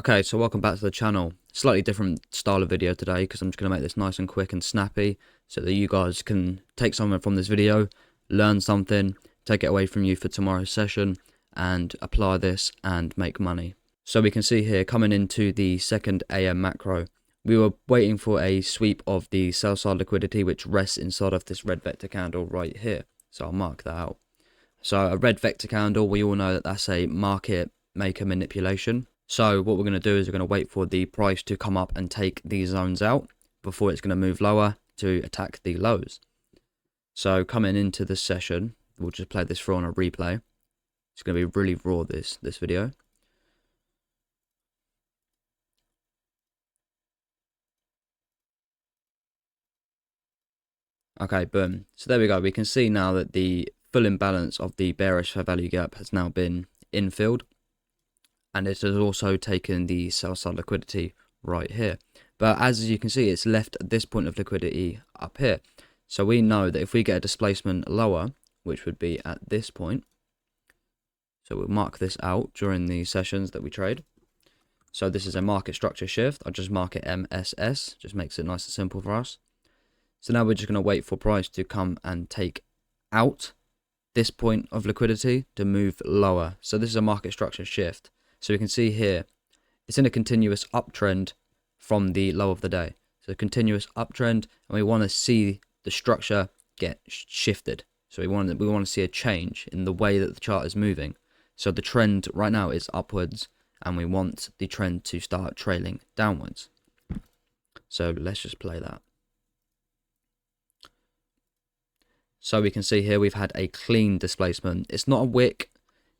Okay, so welcome back to the channel. Slightly different style of video today because I'm just going to make this nice and quick and snappy so that you guys can take something from this video, learn something, take it away from you for tomorrow's session and apply this and make money. So we can see here coming into the second AM macro, we were waiting for a sweep of the sell side liquidity which rests inside of this red vector candle right here. So I'll mark that out. So a red vector candle, we all know that that's a market maker manipulation. So what we're going to do is we're going to wait for the price to come up and take these zones out before it's going to move lower to attack the lows. So coming into this session, we'll just play this through on a replay. It's going to be really raw this video. Okay, boom. So there we go. We can see now that the full imbalance of the bearish fair value gap has now been infilled. And it has also taken the sell side liquidity right here. But as you can see, it's left this point of liquidity up here. So we know that if we get a displacement lower, which would be at this point, so we'll mark this out during the sessions that we trade. So this is a market structure shift. I'll just mark it MSS, just makes it nice and simple for us. So now we're just going to wait for price to come and take out this point of liquidity to move lower. So this is a market structure shift. So we can see here, it's in a continuous uptrend from the low of the day. So continuous uptrend, and we want to see the structure get shifted. So we want to see a change in the way that the chart is moving. So the trend right now is upwards, and we want the trend to start trailing downwards. So let's just play that. So we can see here we've had a clean displacement. It's not a wick.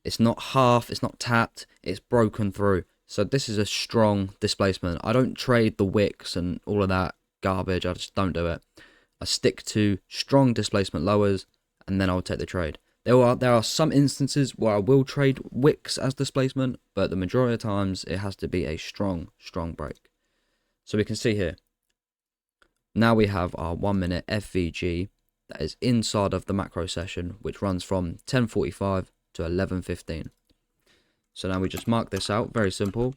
It's not half, it's not tapped, it's broken through. So this is a strong displacement. I don't trade the wicks and all of that garbage. I just don't do it. I stick to strong displacement lowers and then I'll take the trade. There are some instances where I will trade wicks as displacement, but the majority of times it has to be a strong break. So we can see here. Now we have our 1 minute FVG that is inside of the macro session, which runs from 10:45 to 11:15. So now we just mark this out, very simple.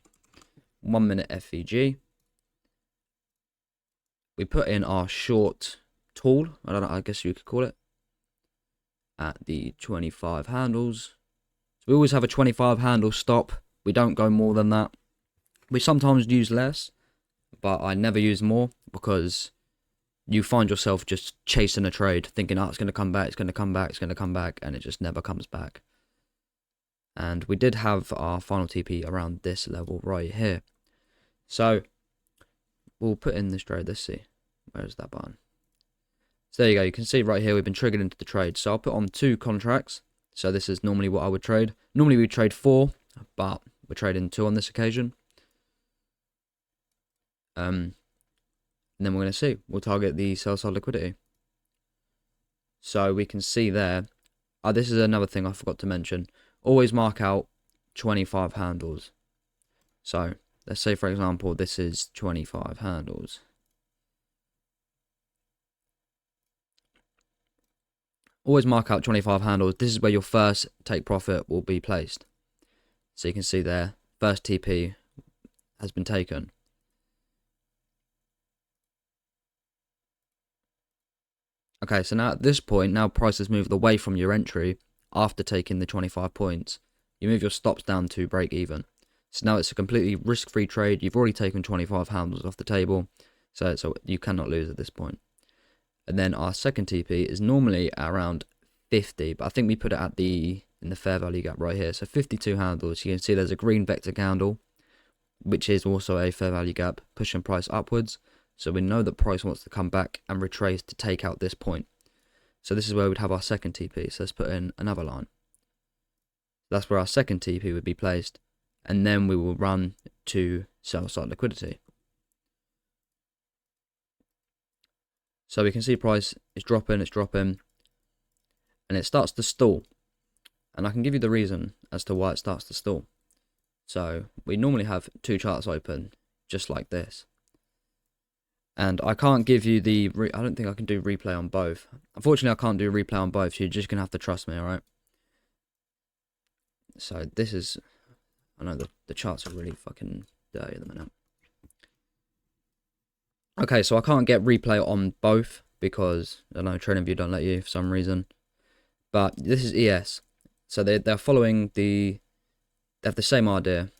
1 minute FVG. We put in our short tool, I don't know, I guess you could call it, at the 25 handles. So we always have a 25 handle stop. We don't go more than that. We sometimes use less, but I never use more because you find yourself just chasing a trade, thinking, oh, it's going to come back, it's going to come back, it's going to come back, and it just never comes back. And we did have our final TP around this level right here. So we'll put in this trade. Let's see. Where's that button? So there you go. You can see right here we've been triggered into the trade. So I'll put on 2 contracts. So this is normally what I would trade. Normally we trade 4, but we're trading 2 on this occasion. And then we're going to see. We'll target the sell side liquidity. So we can see there. This is another thing I forgot to mention. Always mark out 25 handles. So let's say, for example, this is 25 handles. Always mark out 25 handles. This is where your first take profit will be placed. So you can see there, first TP has been taken. Okay, so now at this point, now price has moved away from your entry. After taking the 25 points, you move your stops down to break even. So now it's a completely risk-free trade. You've already taken 25 handles off the table, so you cannot lose at this point. And then our second TP is normally around 50, but I think we put it at in the fair value gap right here. So 52 handles. You can see there's a green vector candle, which is also a fair value gap, pushing price upwards. So we know that price wants to come back and retrace to take out this point. So this is where we'd have our second TP. So let's put in another line. That's where our second TP would be placed. And then we will run to sell side liquidity. So we can see price is dropping, it's dropping. And it starts to stall. And I can give you the reason as to why it starts to stall. So we normally have 2 charts open, just like this. And I can't give you I don't think I can do replay on both. Unfortunately, I can't do replay on both, so you're just going to have to trust me, alright? So this is, I know the charts are really fucking 30 at the minute. Okay, so I can't get replay on both because I don't know, TradingView don't let you for some reason. But this is ES, so they're following they have the same idea,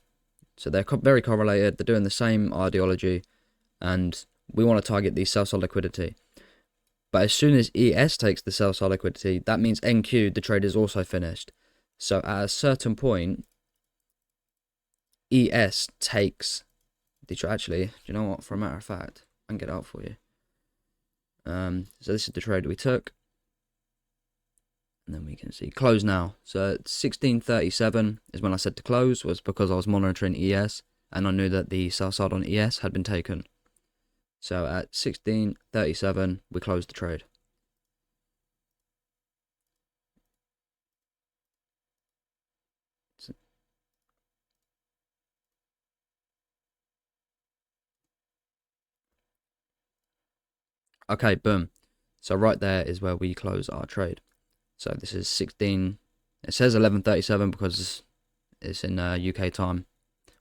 so they're very correlated. They're doing the same ideology, and we want to target the sell side liquidity. But as soon as ES takes the sell side liquidity, that means NQ, the trade is also finished. So at a certain point, ES takes the trade. Actually, do you know what? For a matter of fact, I can get it out for you. So this is the trade we took. And then we can see close now. So 16:37 is when I said to close, was because I was monitoring ES and I knew that the sell side on ES had been taken. So at 16:37 we closed the trade. Okay, boom. So right there is where we close our trade. So this is 16. It says 11:37 because it's in UK time.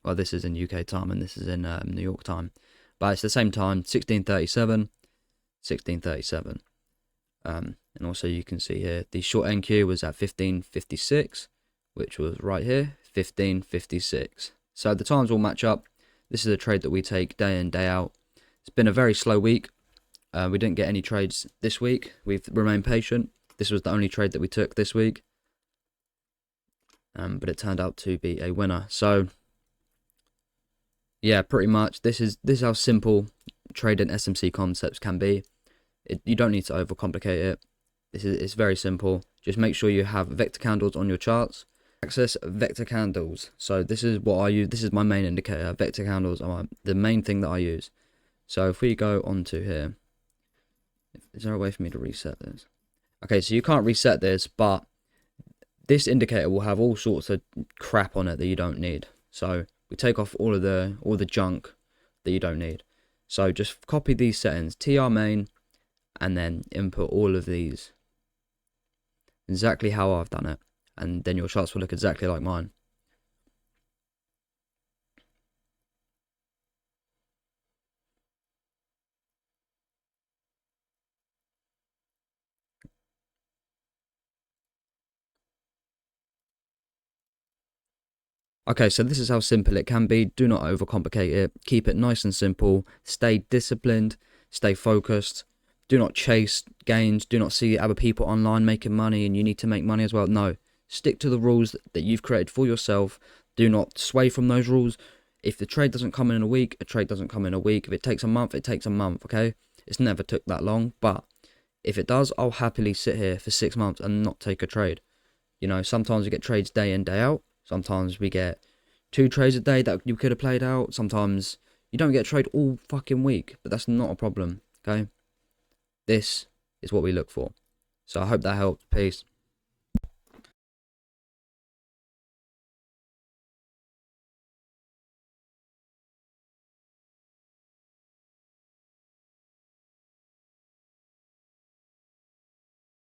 Well, this is in UK time and this is in New York time, but it's the same time. 16:37, 16:37. And also you can see here the short NQ was at 15:56, which was right here, 15:56. So the times will match up. This is a trade that we take day in, day out. It's been a very slow week. We didn't get any trades this week. We've remained patient. This was the only trade that we took this week, but it turned out to be a winner. So yeah, pretty much this is how simple trading SMC concepts can be. You don't need to overcomplicate it. It's very simple. Just make sure you have vector candles on your charts. Access vector candles. So this is what I use. This is my main indicator. Vector candles are the main thing that I use. So if we go onto here, is there a way for me to reset this? Okay, so you can't reset this, but this indicator will have all sorts of crap on it that you don't need. So we take off all the junk that you don't need. So just copy these settings, TR main, and then input all of these. Exactly how I've done it. And then your charts will look exactly like mine. Okay, so this is how simple it can be. Do not overcomplicate it. Keep it nice and simple. Stay disciplined. Stay focused. Do not chase gains. Do not see other people online making money and you need to make money as well. No. Stick to the rules that you've created for yourself. Do not sway from those rules. If the trade doesn't come in a week, a trade doesn't come in a week. If it takes a month, it takes a month, okay? It's never took that long, but if it does, I'll happily sit here for 6 months and not take a trade. You know, sometimes we get trades day in, day out. Sometimes we get 2 trades a day that you could have played out. Sometimes you don't get a trade all fucking week, but that's not a problem, okay? This is what we look for. So I hope that helped. Peace.